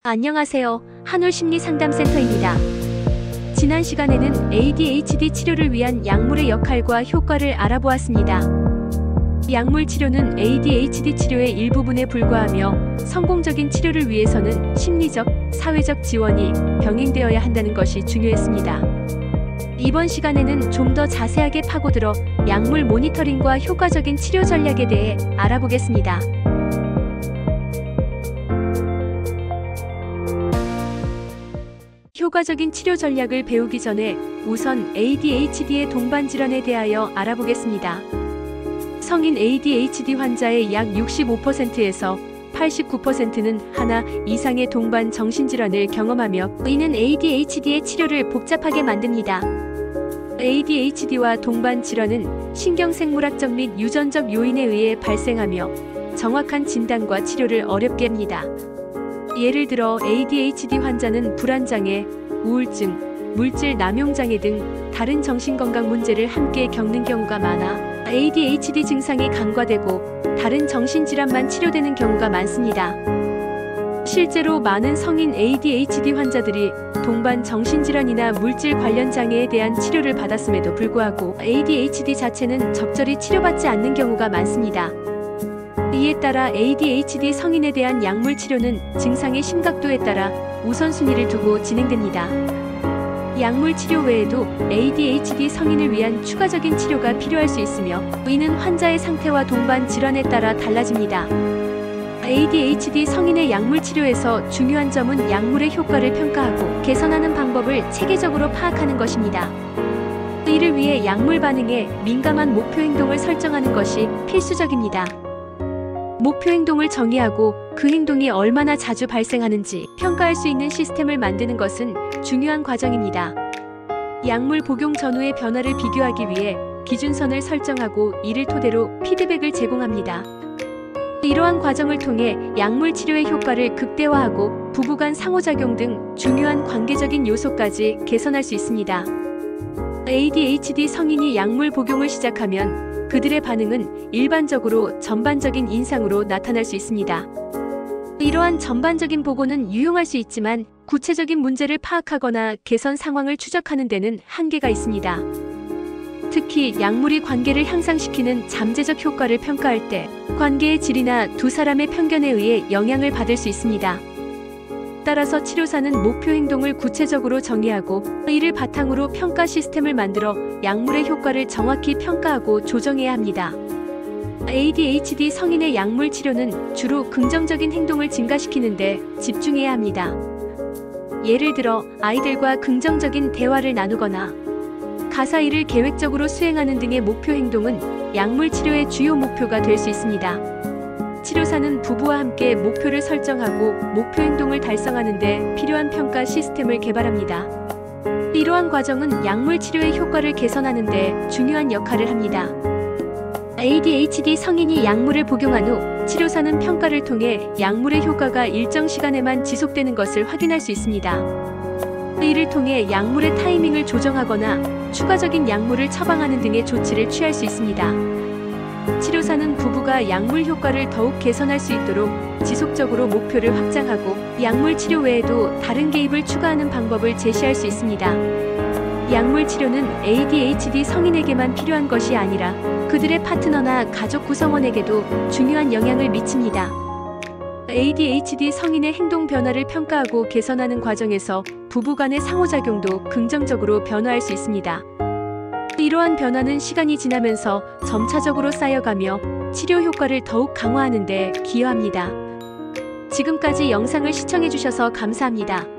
안녕하세요. 한올심리상담센터입니다. 지난 시간에는 ADHD 치료를 위한 약물의 역할과 효과를 알아보았습니다. 약물 치료는 ADHD 치료의 일부분에 불과하며 성공적인 치료를 위해서는 심리적, 사회적 지원이 병행되어야 한다는 것이 중요했습니다. 이번 시간에는 좀 더 자세하게 파고들어 약물 모니터링과 효과적인 치료 전략에 대해 알아보겠습니다. 효과적인 치료 전략을 배우기 전에 우선 ADHD의 동반 질환에 대하여 알아보겠습니다. 성인 ADHD 환자의 약 65%에서 89%는 하나 이상의 동반 정신질환을 경험하며 이는 ADHD의 치료를 복잡하게 만듭니다. ADHD와 동반 질환은 신경생물학적 및 유전적 요인에 의해 발생하며 정확한 진단과 치료를 어렵게 합니다. 예를 들어 ADHD 환자는 불안장애, 우울증, 물질 남용장애 등 다른 정신건강 문제를 함께 겪는 경우가 많아 ADHD 증상이 간과되고 다른 정신질환만 치료되는 경우가 많습니다. 실제로 많은 성인 ADHD 환자들이 동반 정신질환이나 물질 관련 장애에 대한 치료를 받았음에도 불구하고 ADHD 자체는 적절히 치료받지 않는 경우가 많습니다. 이에 따라 ADHD 성인에 대한 약물 치료는 증상의 심각도에 따라 우선순위를 두고 진행됩니다. 약물 치료 외에도 ADHD 성인을 위한 추가적인 치료가 필요할 수 있으며 이는 환자의 상태와 동반 질환에 따라 달라집니다. ADHD 성인의 약물 치료에서 중요한 점은 약물의 효과를 평가하고 개선하는 방법을 체계적으로 파악하는 것입니다. 이를 위해 약물 반응에 민감한 목표 행동을 설정하는 것이 필수적입니다. 목표 행동을 정의하고 그 행동이 얼마나 자주 발생하는지 평가할 수 있는 시스템을 만드는 것은 중요한 과정입니다. 약물 복용 전후의 변화를 비교하기 위해 기준선을 설정하고 이를 토대로 피드백을 제공합니다. 이러한 과정을 통해 약물 치료의 효과를 극대화하고 부부 간 상호작용 등 중요한 관계적인 요소까지 개선할 수 있습니다. ADHD 성인이 약물 복용을 시작하면 그들의 반응은 일반적으로 전반적인 인상으로 나타날 수 있습니다. 이러한 전반적인 보고는 유용할 수 있지만 구체적인 문제를 파악하거나 개선 상황을 추적하는 데는 한계가 있습니다. 특히 약물이 관계를 향상시키는 잠재적 효과를 평가할 때 관계의 질이나 두 사람의 편견에 의해 영향을 받을 수 있습니다. 따라서 치료사는 목표 행동을 구체적으로 정의하고 이를 바탕으로 평가 시스템을 만들어 약물의 효과를 정확히 평가하고 조정해야 합니다. ADHD 성인의 약물 치료는 주로 긍정적인 행동을 증가시키는 데 집중해야 합니다. 예를 들어 아이들과 긍정적인 대화를 나누거나 가사 일을 계획적으로 수행하는 등의 목표 행동은 약물 치료의 주요 목표가 될 수 있습니다. 치료사는 부부와 함께 목표를 설정하고 목표 행동을 달성하는 데 필요한 평가 시스템을 개발합니다. 이러한 과정은 약물 치료의 효과를 개선하는 데 중요한 역할을 합니다. ADHD 성인이 약물을 복용한 후 치료사는 평가를 통해 약물의 효과가 일정 시간에만 지속되는 것을 확인할 수 있습니다. 이를 통해 약물의 타이밍을 조정하거나 추가적인 약물을 처방하는 등의 조치를 취할 수 있습니다. 치료사는 부부가 약물 효과를 더욱 개선할 수 있도록 지속적으로 목표를 확장하고 약물 치료 외에도 다른 개입을 추가하는 방법을 제시할 수 있습니다. 약물 치료는 ADHD 성인에게만 필요한 것이 아니라 그들의 파트너나 가족 구성원에게도 중요한 영향을 미칩니다. ADHD 성인의 행동 변화를 평가하고 개선하는 과정에서 부부 간의 상호작용도 긍정적으로 변화할 수 있습니다. 이러한 변화는 시간이 지나면서 점차적으로 쌓여가며 치료 효과를 더욱 강화하는 데 기여합니다. 지금까지 영상을 시청해주셔서 감사합니다.